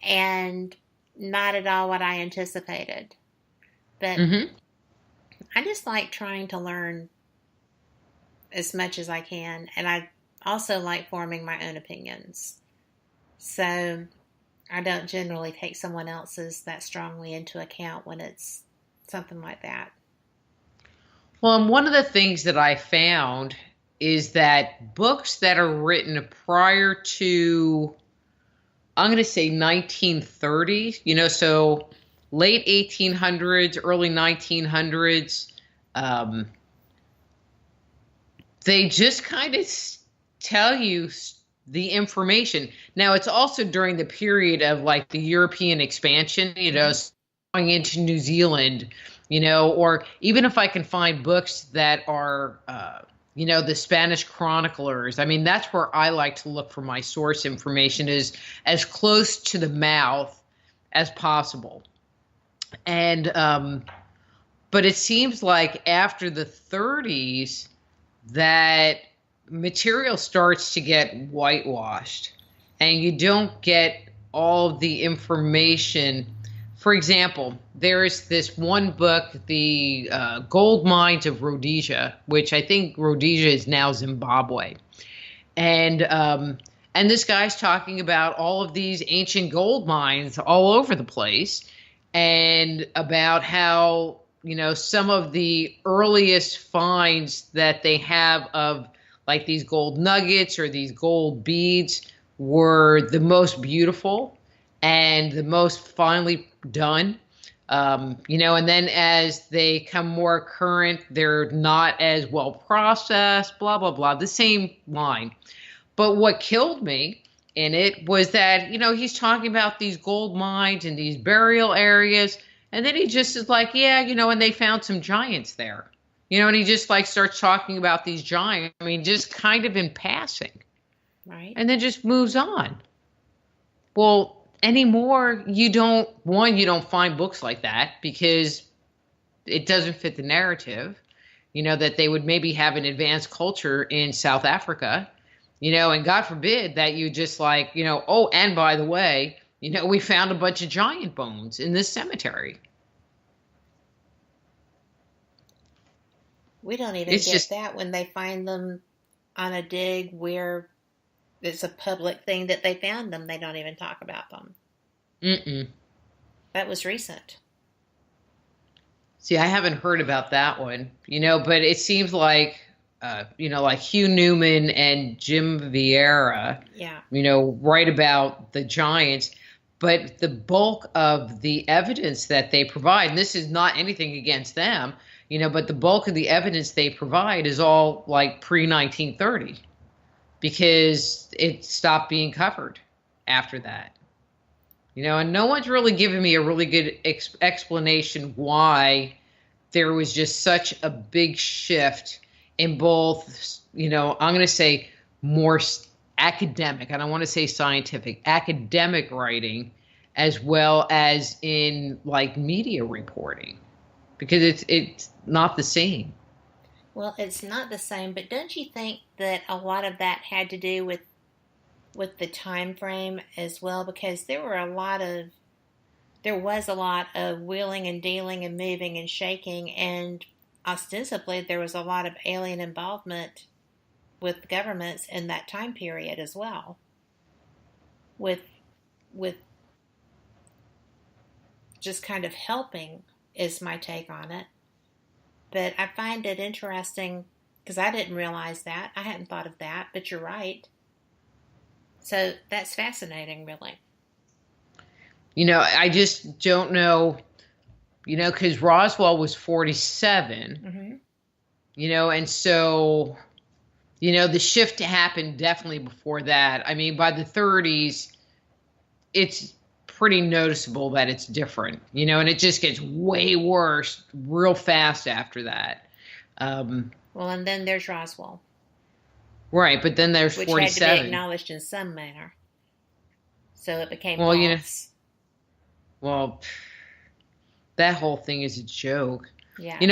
and not at all what I anticipated. But Mm-hmm. I just like trying to learn as much as I can, and I also like forming my own opinions. So I don't generally take someone else's that strongly into account when it's something like that. Well, and one of the things that I found is that books that are written prior to, I'm going to say 1930s, so late 1800s, early 1900s, um, they just kind of tell you the information. Now, it's also during the period of like the European expansion, Mm-hmm. going into New Zealand, or even if I can find books that are, the Spanish chroniclers. I mean, that's where I like to look for my source information, is as close to the mouth as possible. And, but it seems like after the 30s, that material starts to get whitewashed and you don't get all the information. For example, there is this one book, the Gold Mines of Rhodesia, which I think Rhodesia is now Zimbabwe. And this guy's talking about all of these ancient gold mines all over the place, and about how, some of the earliest finds that they have of like these gold nuggets or these gold beads were the most beautiful and the most finely done. And then as they come more current, they're not as well processed, blah, blah, blah, the same line. But what killed me in it was that, he's talking about these gold mines and these burial areas. And then he just is like, yeah, and they found some giants there. And he just like starts talking about these giants. I mean, just kind of in passing, Right? and then just moves on. Well, anymore, you don't find books like that because it doesn't fit the narrative, that they would maybe have an advanced culture in South Africa, and God forbid that you just like, oh, and by the way, we found a bunch of giant bones in this cemetery. We don't even It's get just, that when they find them on a dig where it's a public thing that they found them. They don't even talk about them. mm-mm. That was recent. See, I haven't heard about that one, but it seems like, like Hugh Newman and Jim Vieira, Yeah. write about the giants, but the bulk of the evidence that they provide, and this is not anything against them, but the bulk of the evidence they provide is all like pre 1930, because it stopped being covered after that. And no one's really given me a really good explanation why there was just such a big shift in both, I'm going to say more academic, I don't want to say scientific, academic writing, as well as in like media reporting, because it's not the same. Well, it's not the same, but don't you think that a lot of that had to do with the time frame as well? Because there was a lot of wheeling and dealing and moving and shaking, and ostensibly there was a lot of alien involvement with governments in that time period as well. With with just kind of helping is my take on it. But I find it interesting because I didn't realize that. I hadn't thought of that, but you're right. So that's fascinating, really. I just don't know, because Roswell was 47, Mm-hmm. and so, the shift happened definitely before that. I mean, by the 30s, it's pretty noticeable that it's different, and it just gets way worse real fast after that. Um, Well, and then there's Roswell, right, but then there's which had to be 47. acknowledged in some manner. So it became Well, false. well, that whole thing is a joke.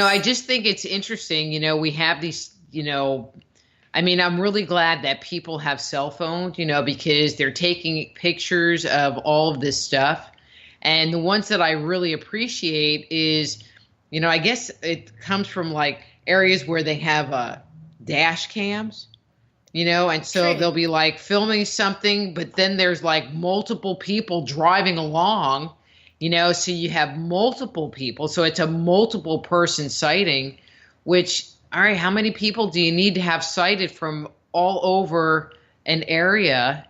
I Yes. just think it's interesting. We have these, I mean, I'm really glad that people have cell phones, because they're taking pictures of all of this stuff. And the ones that I really appreciate is, I guess it comes from like areas where they have dash cams, and so True. they'll be like filming something, but then there's like multiple people driving along, so you have multiple people. So it's a multiple person sighting, which, all right, how many people do you need to have sighted from all over an area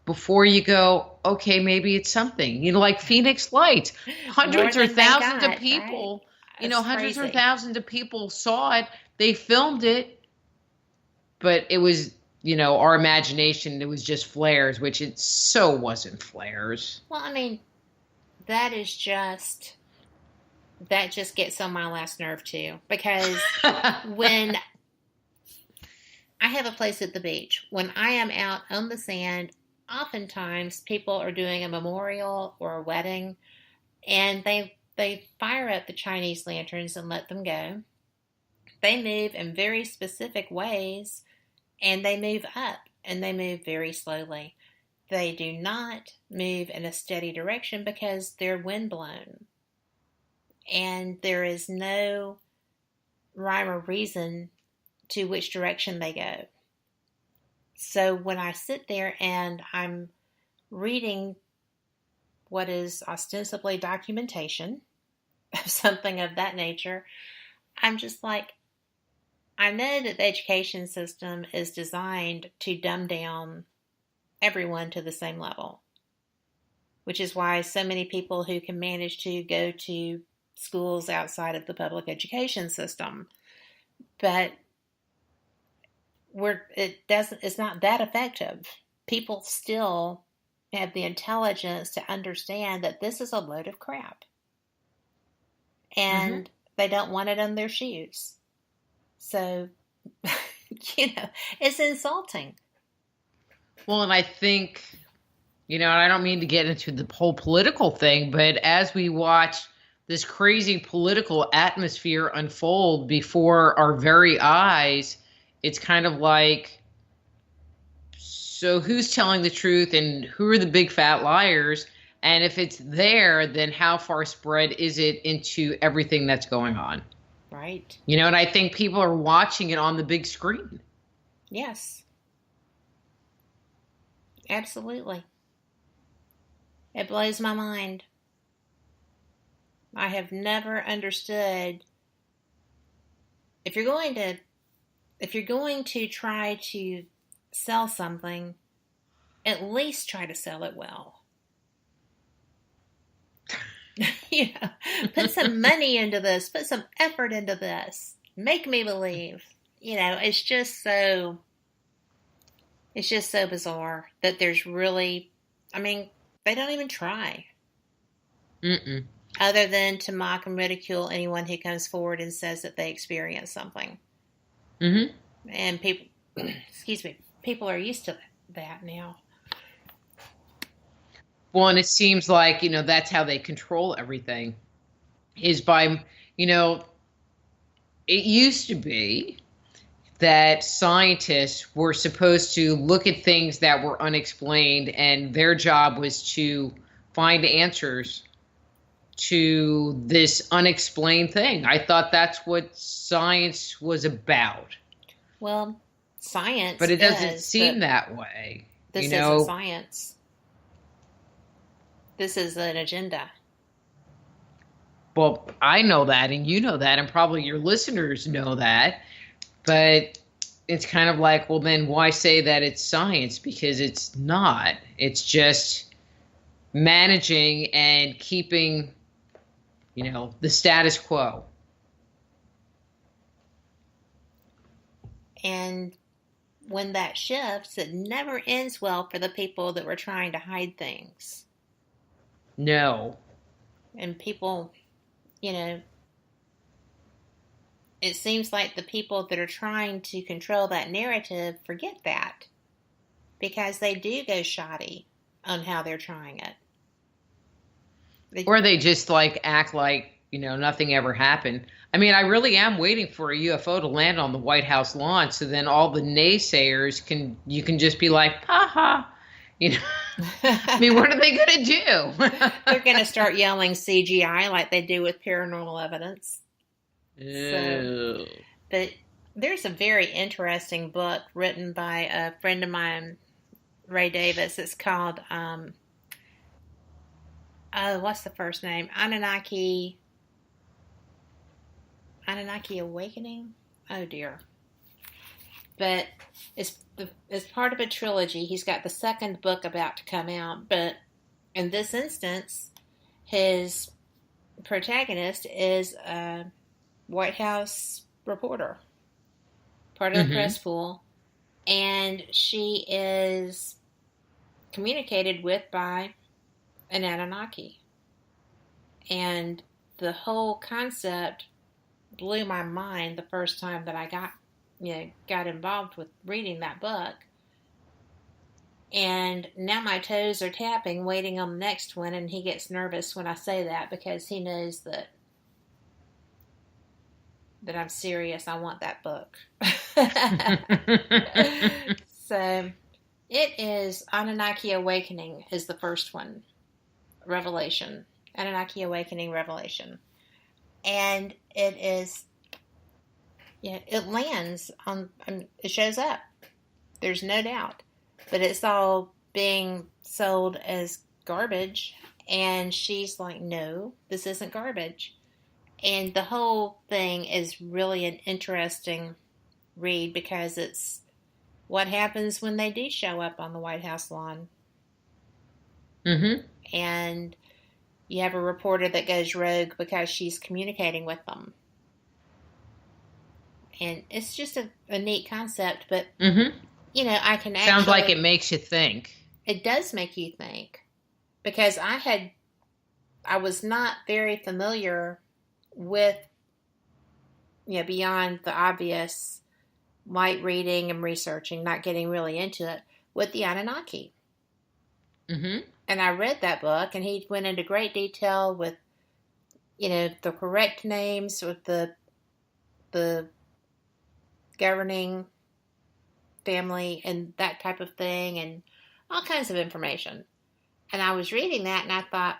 before you go, okay, maybe it's something, like Phoenix Lights, More hundreds or than they thousands of got, right? people, It's hundreds or crazy. thousands of people saw it. They filmed it, but it was, our imagination, it was just flares, which it so wasn't flares. Well, I mean, that is just that just gets on my last nerve too. Because when I have a place at the beach, when I am out on the sand, oftentimes people are doing a memorial or a wedding, and they fire up the Chinese lanterns and let them go. They move in very specific ways, and they move up, and they move very slowly. They do not move in a steady direction because they're windblown, and there is no rhyme or reason to which direction they go. So when I sit there and I'm reading what is ostensibly documentation of something of that nature, I'm just like, I know that the education system is designed to dumb down everyone to the same level, which is why so many people who can manage to go to schools outside of the public education system, but it's not that effective. People still have the intelligence to understand that this is a load of crap, Hmm. and they don't want it on their shoes. So, it's insulting. Well, and I think, and I don't mean to get into the whole political thing, but as we watch this crazy political atmosphere unfold before our very eyes, it's kind of like, so who's telling the truth and who are the big fat liars? And if it's there, then how far spread is it into everything that's going on? Right? And I think people are watching it on the big screen. Yes, absolutely. It blows my mind. I have never understood if you're going to try to sell something, at least try to sell it well. you know, put some money into this, put some effort into this, make me believe. It's just so bizarre that there's really, I mean, they don't even try Mm-mm. other than to mock and ridicule anyone who comes forward and says that they experienced something. Mm-hmm. And people, excuse me, people are used to that now. Well, and it seems like, that's how they control everything is by, you know, it used to be that scientists were supposed to look at things that were unexplained, and their job was to find answers to this unexplained thing. I thought that's what science was about, Well, but science it doesn't is, seem but that way. You this isn't know, science. This is an agenda. well, I know that, and you know that, and probably your listeners know that, but it's kind of like, well, then why say that it's science? Because it's not. It's just managing and keeping, the status quo. And when that shifts, it never ends well for the people that were trying to hide things. No. And people, you know, it seems like the people that are trying to control that narrative forget that because they do go shoddy on how they're trying it. Or they just like act like nothing ever happened. I mean, I really am waiting for a UFO to land on the White House lawn, so then all the naysayers you can just be like, ha ha, you know. I mean, what are they going to do? They're going to start yelling CGI like they do with paranormal evidence. Ew. But there's a very interesting book written by a friend of mine, Ray Davis. It's called, what's the first name? Anunnaki Awakening? Oh dear. But it's part of a trilogy. He's got the second book about to come out, but in this instance, his protagonist is a White House reporter, part of the press pool, and she is communicated with by an Anunnaki. And the whole concept blew my mind the first time that I got involved with reading that book. And now my toes are tapping, waiting on the next one, and he gets nervous when I say that because he knows that I'm serious. I want that book. So it is Anunnaki Awakening is the first one. Revelation. Anunnaki Awakening Revelation. And it is, it lands on, it shows up. There's no doubt. But it's all being sold as garbage. And she's like, no, this isn't garbage. And the whole thing is really an interesting read because it's what happens when they do show up on the White House lawn. Mm-hmm. And you have a reporter that goes rogue because she's communicating with them. And it's just a neat concept, but, I can actually... Sounds like it makes you think. It does make you think. Because I was not very familiar with, beyond the obvious light reading and researching, not getting really into it, with the Anunnaki. Mm-hmm. And I read that book, and he went into great detail with, the correct names, with the governing family and that type of thing, and all kinds of information. And I was reading that, and I thought,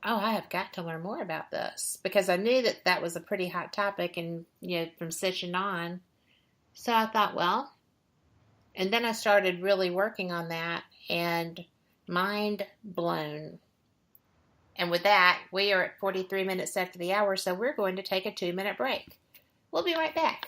oh, I have got to learn more about this, because I knew that was a pretty hot topic, and from Sitchin on. So I thought, well, and then I started really working on that, and mind blown. And with that, we are at 43 minutes after the hour, so we're going to take a 2-minute break. We'll be right back.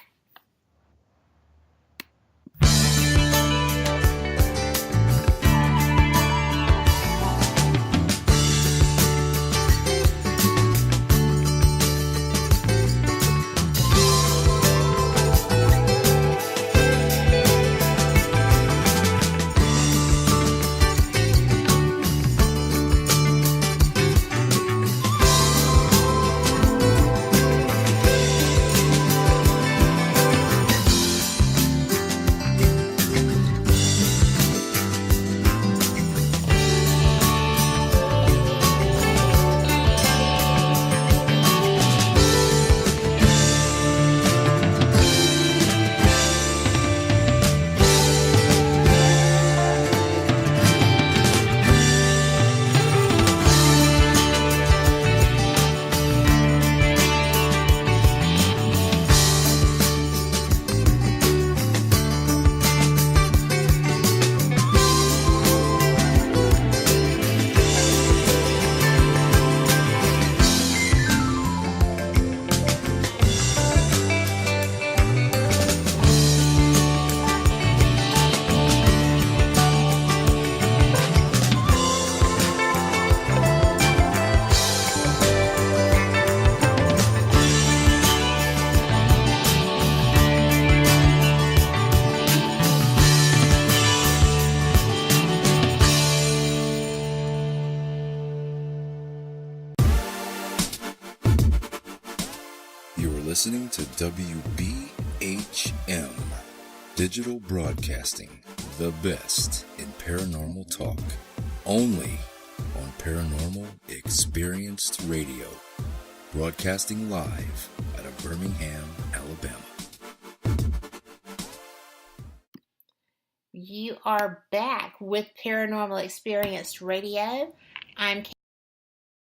Listening to WBHM Digital Broadcasting, the best in paranormal talk, only on Paranormal Experienced Radio. broadcasting live out of Birmingham, Alabama. You are back with Paranormal Experience Radio. I'm